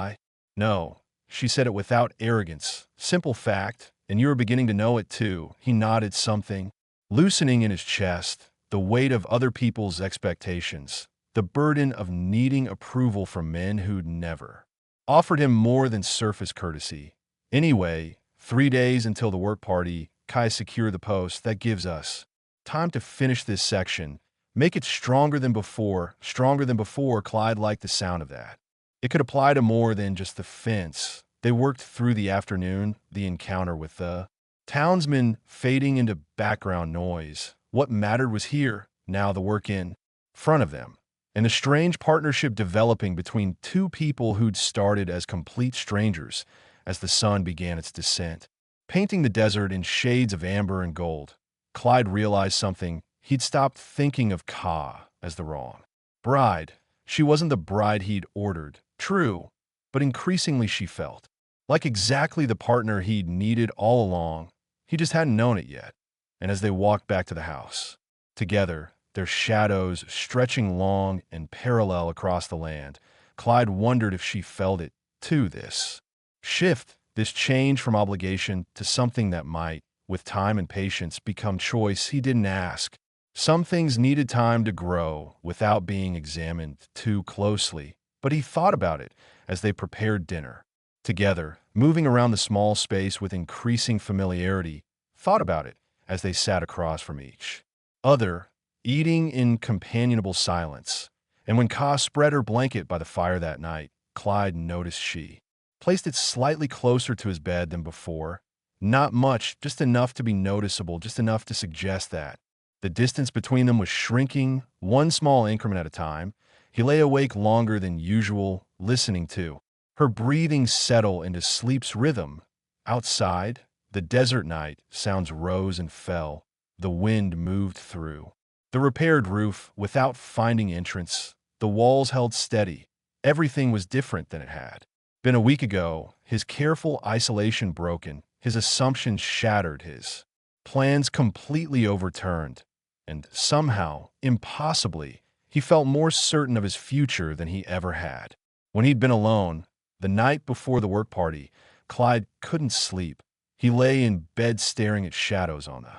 No. She said it without arrogance. Simple fact, and you were beginning to know it too. He nodded, something loosening in his chest, the weight of other people's expectations, the burden of needing approval from men who'd never offered him more than surface courtesy. Anyway, 3 days until the work party. Kai secured the post. That gives us time to finish this section. Make it stronger than before. Stronger than before. Clyde liked the sound of that. It could apply to more than just the fence. They worked through the afternoon, the encounter with the townsmen fading into background noise. What mattered was here, now, the work in front of them, and the strange partnership developing between two people who'd started as complete strangers as the sun began its descent, painting the desert in shades of amber and gold. Clyde realized something. He'd stopped thinking of Ka as the wrong bride. She wasn't the bride he'd ordered. True, but increasingly she felt like exactly the partner he'd needed all along. He just hadn't known it yet. And as they walked back to the house together, their shadows stretching long and parallel across the land, Clyde wondered if she felt it too. This shift, this change from obligation to something that might, with time and patience, become choice. He didn't ask. Some things needed time to grow without being examined too closely, but he thought about it as they prepared dinner together, moving around the small space with increasing familiarity, thought about it as they sat across from each other, eating in companionable silence. And when Ka spread her blanket by the fire that night, Clyde noticed she placed it slightly closer to his bed than before. Not much, just enough to be noticeable, just enough to suggest that the distance between them was shrinking, one small increment at a time. He lay awake longer than usual, listening to her breathing settle into sleep's rhythm. Outside, the desert night sounds rose and fell. The wind moved through the repaired roof without finding entrance. The walls held steady. Everything was different than it had been a week ago. His careful isolation broken, his assumptions shattered, his plans completely overturned. And somehow, impossibly, he felt more certain of his future than he ever had. When he'd been alone, the night before the work party, Clyde couldn't sleep. He lay in bed staring at shadows on the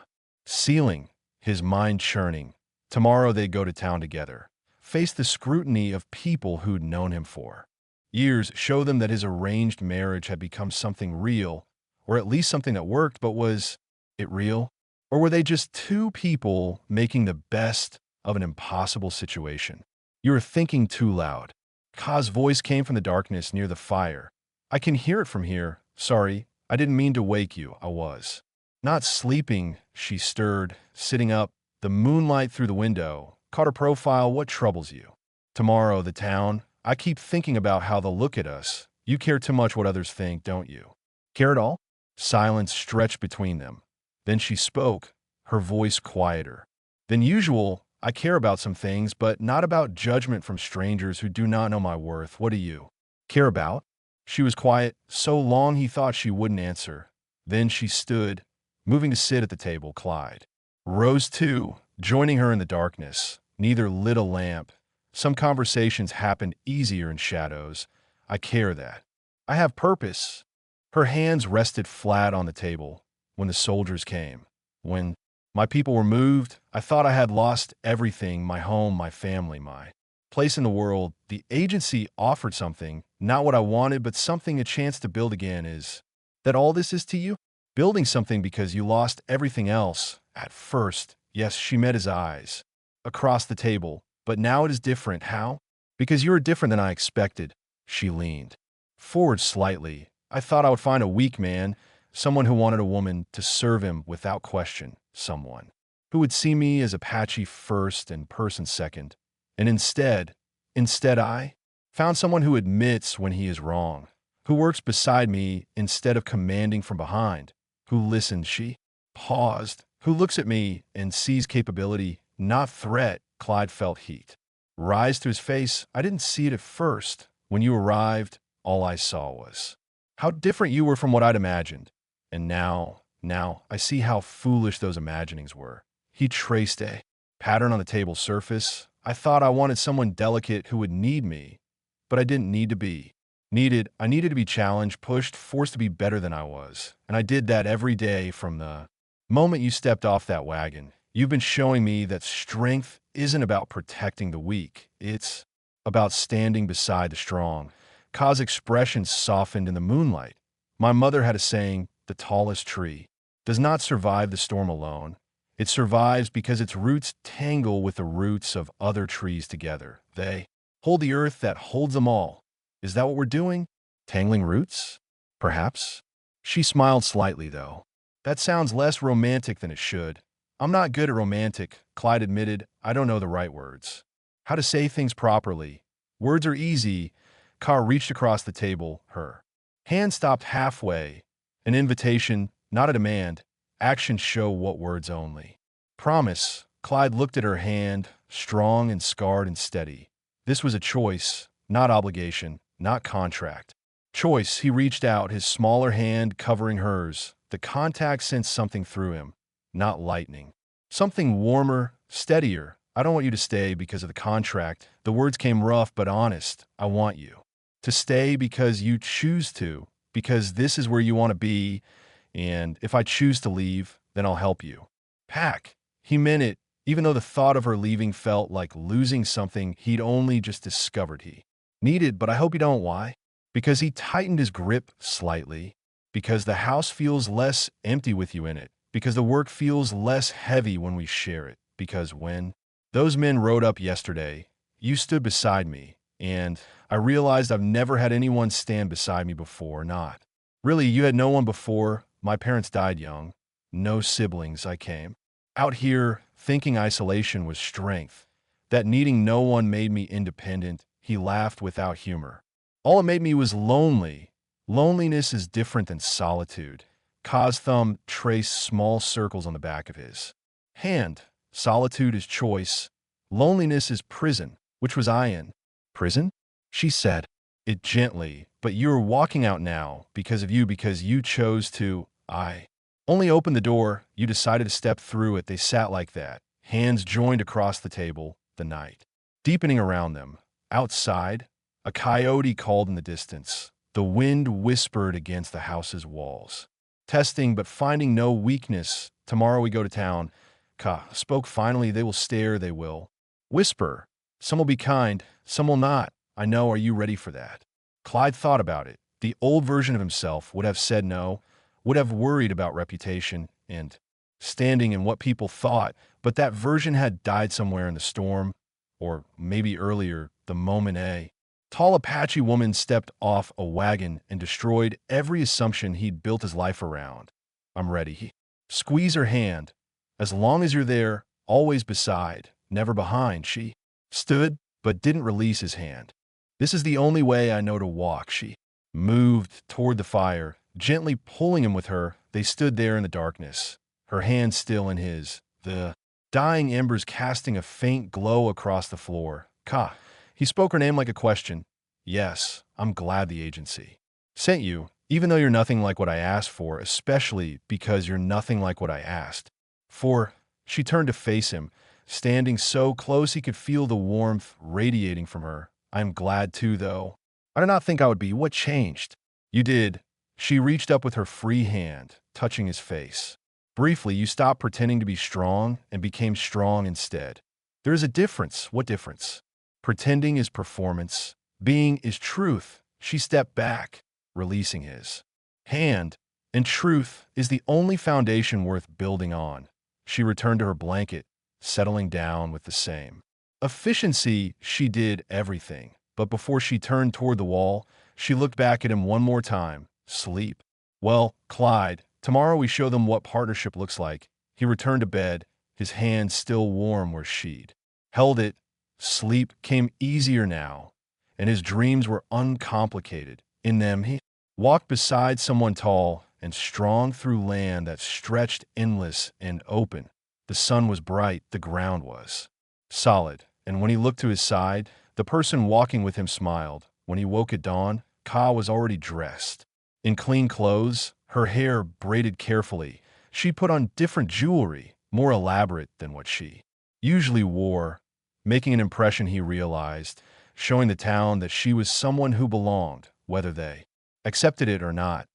ceiling, his mind churning. Tomorrow they'd go to town together, face the scrutiny of people who'd known him for years, show them that his arranged marriage had become something real, or at least something that worked. But was it real? Or were they just two people making the best of an impossible situation? You were thinking too loud. Ka's voice came from the darkness near the fire. I can hear it from here. Sorry, I didn't mean to wake you. I was not sleeping. She stirred, sitting up. The moonlight through the window caught her profile. What troubles you? Tomorrow, the town. I keep thinking about how they'll look at us. You care too much what others think, don't you? Care at all? Silence stretched between them. Then she spoke, her voice quieter than usual. I care about some things, but not about judgment from strangers who do not know my worth. What do you care about? She was quiet so long he thought she wouldn't answer. Then she stood, moving to sit at the table. Clyde rose too, joining her in the darkness. Neither lit a lamp. Some conversations happened easier in shadows. I care that I have purpose. Her hands rested flat on the table. When the soldiers came, when my people were moved, I thought I had lost everything: my home, my family, my place in the world. The agency offered something, not what I wanted, but something, a chance to build again. Is that all this is to you? Building something because you lost everything else. At first, yes, she met his eyes across the table, but now it is different. How? Because you are different than I expected. She leaned forward slightly. I thought I would find a weak man, someone who wanted a woman to serve him without question, someone who would see me as Apache first and person second. And instead I found someone who admits when he is wrong, who works beside me instead of commanding from behind, who listens. She paused, who looks at me and sees capability, not threat. Clyde felt heat rise to his face. I didn't see it at first. When you arrived, all I saw was how different you were from what I'd imagined. And now, I see how foolish those imaginings were. He traced a pattern on the table's surface. I thought I wanted someone delicate who would need me, but I didn't need to be needed. I needed to be challenged, pushed, forced to be better than I was. And I did that every day from the moment you stepped off that wagon. You've been showing me that strength isn't about protecting the weak. It's about standing beside the strong. Ka's expression softened in the moonlight. My mother had a saying: the tallest tree does not survive the storm alone. It survives because its roots tangle with the roots of other trees together. They hold the earth that holds them all. Is that what we're doing? Tangling roots? Perhaps. She smiled slightly, though. That sounds less romantic than it should. I'm not good at romantic, Clyde admitted. I don't know the right words. How to say things properly. Words are easy. Ka reached across the table, her hand stopped halfway. An invitation, not a demand. Actions show what words only promise. Clyde looked at her hand, strong and scarred and steady. This was a choice, not obligation, not contract. Choice. He reached out, his smaller hand covering hers. The contact sent something through him, not lightning. Something warmer, steadier. I don't want you to stay because of the contract. The words came rough but honest. I want you to stay because you choose to, because this is where you want to be, and if I choose to leave, then I'll help you pack. He meant it, even though the thought of her leaving felt like losing something he'd only just discovered he needed. But I hope you don't. Why? Because he tightened his grip slightly, because the house feels less empty with you in it, because the work feels less heavy when we share it, because when those men rode up yesterday, you stood beside me, and I realized I've never had anyone stand beside me before. Not really, you had no one before. My parents died young. No siblings. I came out here thinking isolation was strength, that needing no one made me independent. He laughed without humor. All it made me was lonely. Loneliness is different than solitude. Ka's thumb traced small circles on the back of his hand. Solitude is choice. Loneliness is prison. Which was I in? Prison? She said it gently. But you're walking out now because of you, because you chose to. I only opened the door. You decided to step through it. They sat like that, hands joined across the table, the night deepening around them. Outside, a coyote called in the distance. The wind whispered against the house's walls. Testing, but finding no weakness. Tomorrow we go to town. Ka spoke finally. They will stare. They will whisper. Some will be kind. Some will not. I know. Are you ready for that? Clyde thought about it. The old version of himself would have said no, would have worried about reputation and standing and what people thought, but that version had died somewhere in the storm, or maybe earlier, the moment a tall Apache woman stepped off a wagon and destroyed every assumption he'd built his life around. I'm ready. He squeezed her hand. As long as you're there, always beside, never behind. She stood, but didn't release his hand. This is the only way I know to walk. She moved toward the fire, gently pulling him with her. They stood there in the darkness. her hand still in his, the dying embers casting a faint glow across the floor. Ka. He spoke her name like a question. Yes, I'm glad the agency sent you, even though you're nothing like what I asked for, especially because you're nothing like what I asked for. She turned to face him, standing so close he could feel the warmth radiating from her. I'm glad too, though. I did not think I would be. What changed? You did. She reached up with her free hand, touching his face. Briefly, you stopped pretending to be strong and became strong instead. There is a difference. What difference? Pretending is performance. Being is truth. She stepped back, releasing his hand, and truth is the only foundation worth building on. She returned to her blanket, settling down with the same efficiency. She did everything, but before she turned toward the wall, she looked back at him one more time. Sleep. Well, Clyde, tomorrow we show them what partnership looks like. He returned to bed, his hand still warm where she'd held it. Sleep came easier now, and his dreams were uncomplicated. In them, he walked beside someone tall and strong through land that stretched endless and open. The sun was bright, the ground was solid, and when he looked to his side, the person walking with him smiled. When he woke at dawn, Ka was already dressed. In clean clothes, her hair braided carefully, she put on different jewelry, more elaborate than what she usually wore, making an impression he realized, showing the town that she was someone who belonged, whether they accepted it or not.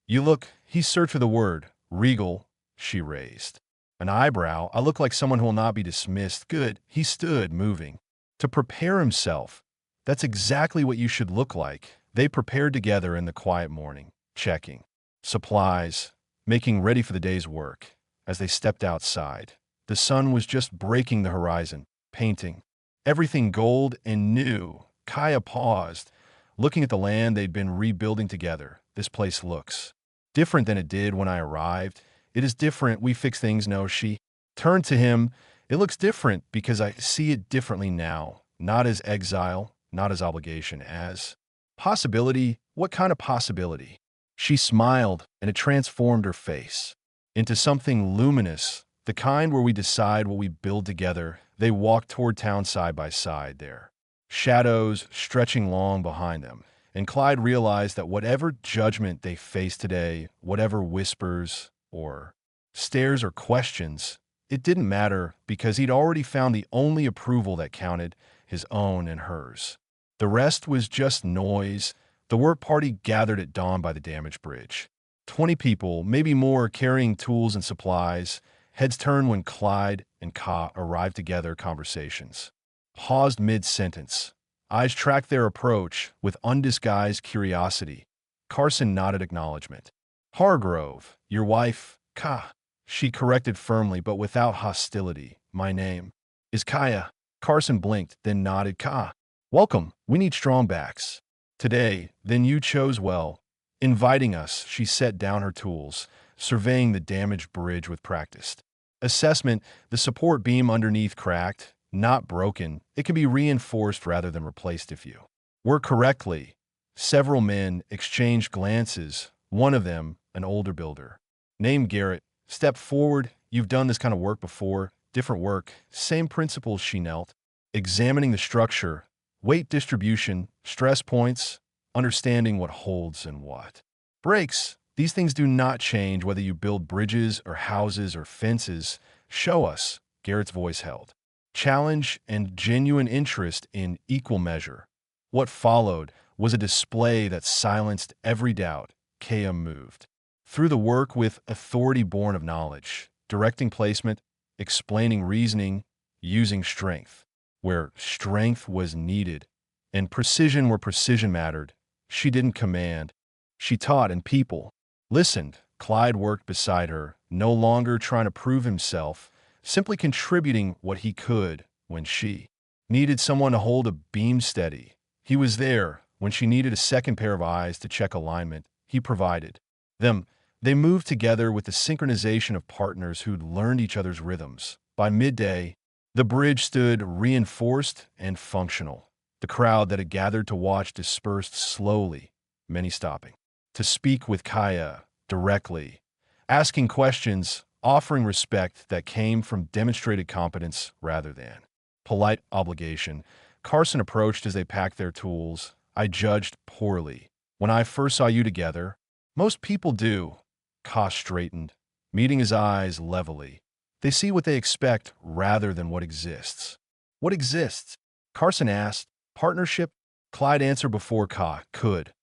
You look, he searched for the word, regal. She raised an eyebrow. I look like someone who will not be dismissed. Good. He stood, moving to prepare himself. That's exactly what you should look like. They prepared together in the quiet morning, checking supplies, making ready for the day's work. As they stepped outside, the sun was just breaking the horizon, painting everything gold and new. Kaya paused, looking at the land they'd been rebuilding together. This place looks different than it did when I arrived. It is different. We fix things, no, she turned to him. It looks different because I see it differently now, not as exile, not as obligation, as possibility. What kind of possibility? She smiled, and it transformed her face into something luminous, the kind where we decide what we build together. They walked toward town side by side, their shadows stretching long behind them, and Clyde realized that whatever judgment they faced today, whatever whispers or stares or questions, it didn't matter because he'd already found the only approval that counted, his own and hers. The rest was just noise. The work party gathered at dawn by the damaged bridge. 20 people, maybe more, carrying tools and supplies. Heads turned when Clyde and Ka arrived together. Conversations paused mid-sentence. Eyes tracked their approach with undisguised curiosity. Carson nodded acknowledgement. Hargrove, your wife, Ka. She corrected firmly but without hostility. My name is Kaya. Carson blinked, then nodded. Ka. Welcome. We need strong backs. Today, then you chose well. Inviting us, she set down her tools, surveying the damaged bridge with practiced assessment. The support beam underneath cracked, not broken. It can be reinforced rather than replaced if you work correctly. Several men exchanged glances. One of them, an older builder, named Garrett, stepped forward. You've done this kind of work before. Different work. Same principles. She knelt, examining the structure, weight distribution, stress points, understanding what holds and what breaks. These things do not change whether you build bridges or houses or fences. Show us, Garrett's voice held challenge and genuine interest in equal measure. What followed was a display that silenced every doubt. Kaya moved through the work with authority born of knowledge, directing placement, explaining reasoning, using strength where strength was needed, and precision where precision mattered. She didn't command. She taught, and people listened. Clyde worked beside her, no longer trying to prove himself, simply contributing what he could. When she needed someone to hold a beam steady, he was there. When she needed a second pair of eyes to check alignment, he provided them. They moved together with the synchronization of partners who'd learned each other's rhythms. By midday, the bridge stood reinforced and functional. The crowd that had gathered to watch dispersed slowly, many stopping to speak with Kaya directly, asking questions. offering respect that came from demonstrated competence rather than polite obligation. Carson approached as they packed their tools. I judged poorly. When I first saw you together, most people do. Ka straightened, meeting his eyes levelly. They see what they expect rather than what exists. What exists? Carson asked. Partnership? Clyde answered before Ka could.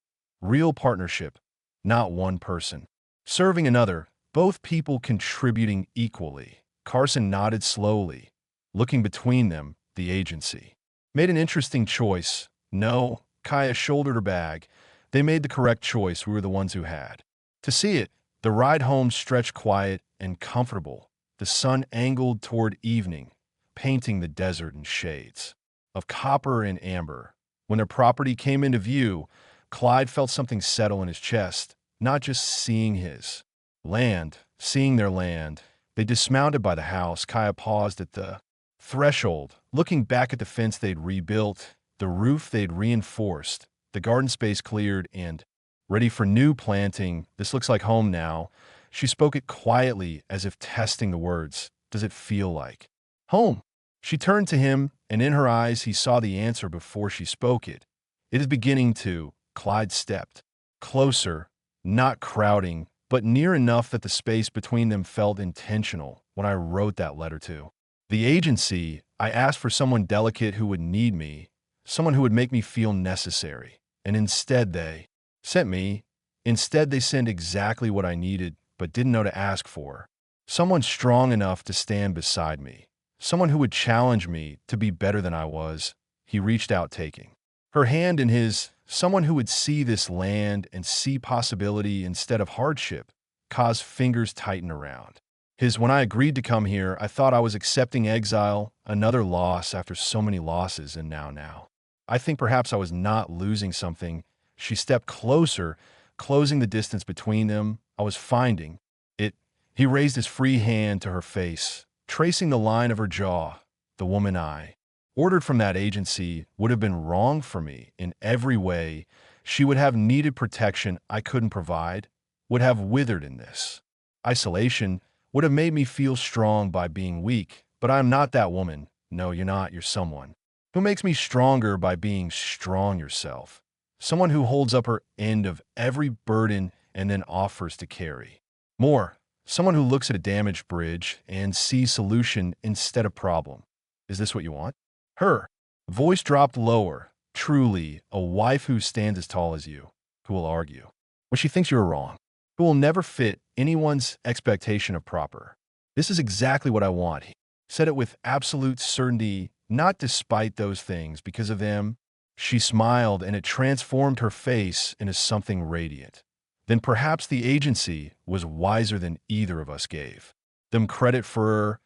Real partnership, not one person serving another, both people contributing equally. Carson nodded slowly, looking between them, the agency. Made an interesting choice. No, Kaya shouldered her bag. They made the correct choice. We were the ones who had. To see it, the ride home stretched quiet and comfortable. The sun angled toward evening, painting the desert in shades of copper and amber. When their property came into view, Clyde felt something settle in his chest, not just seeing his land, seeing their land. They dismounted by the house. Kaya paused at the threshold, looking back at the fence they'd rebuilt, the roof they'd reinforced, the garden space cleared and ready for new planting. This looks like home now. She spoke it quietly as if testing the words. Does it feel like home? She turned to him, and in her eyes he saw the answer before she spoke it. It is beginning to. Clyde stepped closer, not crowding, but near enough that the space between them felt intentional. When I wrote that letter to the agency, I asked for someone delicate who would need me, someone who would make me feel necessary. And instead they sent me. Instead they sent exactly what I needed, but didn't know to ask for. Someone strong enough to stand beside me. Someone who would challenge me to be better than I was. He reached out, taking her hand in his. Someone who would see this land and see possibility instead of hardship. Ka's fingers tightened around his. When I agreed to come here, I thought I was accepting exile, another loss after so many losses, and now. I think perhaps I was not losing something. She stepped closer, closing the distance between them. I was finding it. He raised his free hand to her face, tracing the line of her jaw. The woman I ordered from that agency would have been wrong for me in every way. She would have needed protection I couldn't provide, would have withered in this isolation, would have made me feel strong by being weak. But I'm not that woman. No, you're not. You're someone who makes me stronger by being strong yourself. Someone who holds up her end of every burden and then offers to carry more. Someone who looks at a damaged bridge and sees solution instead of problem. Is this what you want? Her voice dropped lower. Truly, a wife who stands as tall as you, who will argue when she thinks you're wrong, who will never fit anyone's expectation of proper. This is exactly what I want. He said it with absolute certainty, not despite those things, because of them. She smiled, and it transformed her face into something radiant. Then perhaps the agency was wiser than either of us gave them credit for,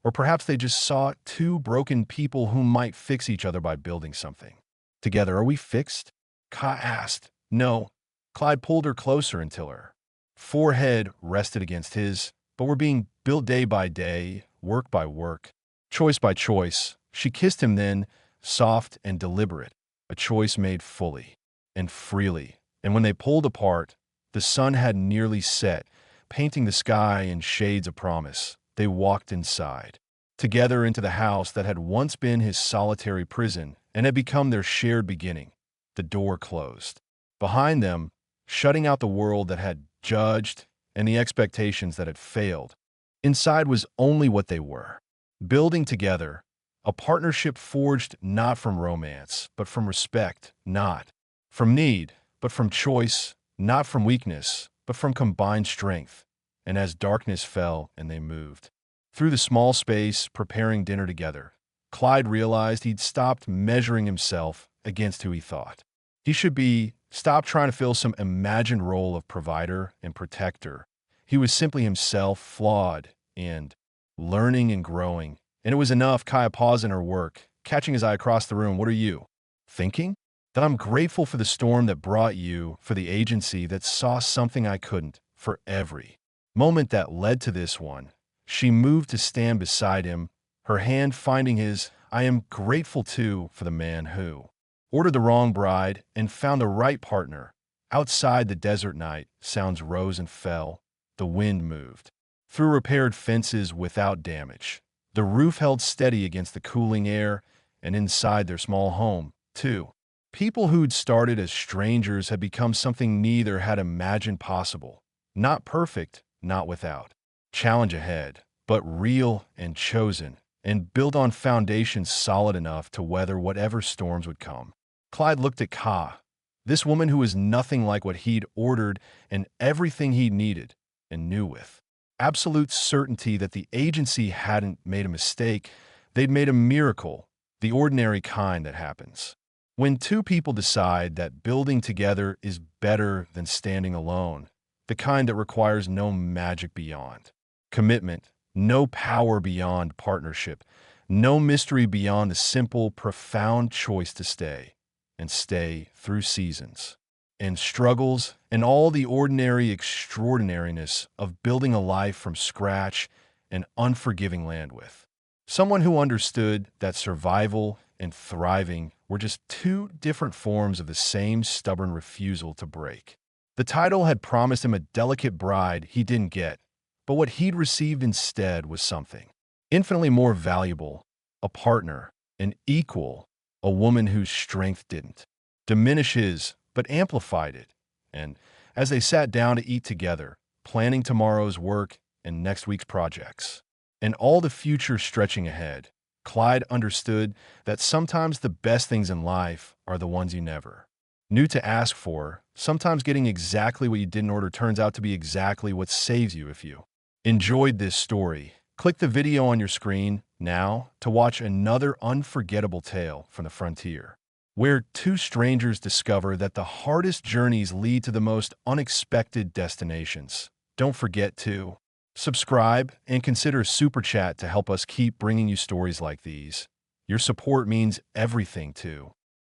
or perhaps they just saw two broken people who might fix each other by building something together. Are we fixed? Ka asked. No. Clyde pulled her closer until her forehead rested against his. But we're being built day by day, work by work, choice by choice. She kissed him then, soft and deliberate, a choice made fully and freely. And when they pulled apart, the sun had nearly set, painting the sky in shades of promise. They walked inside, together into the house that had once been his solitary prison and had become their shared beginning. The door closed behind them, shutting out the world that had judged and the expectations that had failed. Inside was only what they were, building together, a partnership forged not from romance, but from respect, not from need, but from choice, not from weakness, but from combined strength. And as darkness fell and they moved through the small space, preparing dinner together, Clyde realized he'd stopped measuring himself against who he thought he should be, stopped trying to fill some imagined role of provider and protector. He was simply himself, flawed and learning and growing. And it was enough. Kaya paused in her work, catching his eye across the room. What are you thinking? That I'm grateful for the storm that brought you, for the agency that saw something I couldn't, for every moment that led to this one. She moved to stand beside him, her hand finding his. I am grateful, too, for the man who ordered the wrong bride and found the right partner. Outside the desert night, sounds rose and fell. The wind moved through repaired fences without damage. The roof held steady against the cooling air, and inside their small home, too. People who'd started as strangers had become something neither had imagined possible. Not perfect, not without challenge ahead, but real and chosen, and built on foundations solid enough to weather whatever storms would come. Clyde looked at Ka, this woman who was nothing like what he'd ordered and everything he needed, and knew with absolute certainty that the agency hadn't made a mistake, they'd made a miracle, the ordinary kind that happens. When two people decide that building together is better than standing alone, the kind that requires no magic beyond commitment, no power beyond partnership, no mystery beyond the simple, profound choice to stay, and stay through seasons and struggles and all the ordinary extraordinariness of building a life from scratch and unforgiving land with. Someone who understood that survival and thriving were just two different forms of the same stubborn refusal to break. The title had promised him a delicate bride he didn't get, but what he'd received instead was something infinitely more valuable, a partner, an equal, a woman whose strength didn't diminish his, but amplified it. And as they sat down to eat together, planning tomorrow's work and next week's projects, and all the future stretching ahead, Clyde understood that sometimes the best things in life are the ones you never knew to ask for. Sometimes getting exactly what you didn't order turns out to be exactly what saves you. If you enjoyed this story, click the video on your screen now to watch another unforgettable tale from the frontier, where two strangers discover that the hardest journeys lead to the most unexpected destinations. Don't forget to subscribe and consider a super chat to help us keep bringing you stories like these. Your support means everything to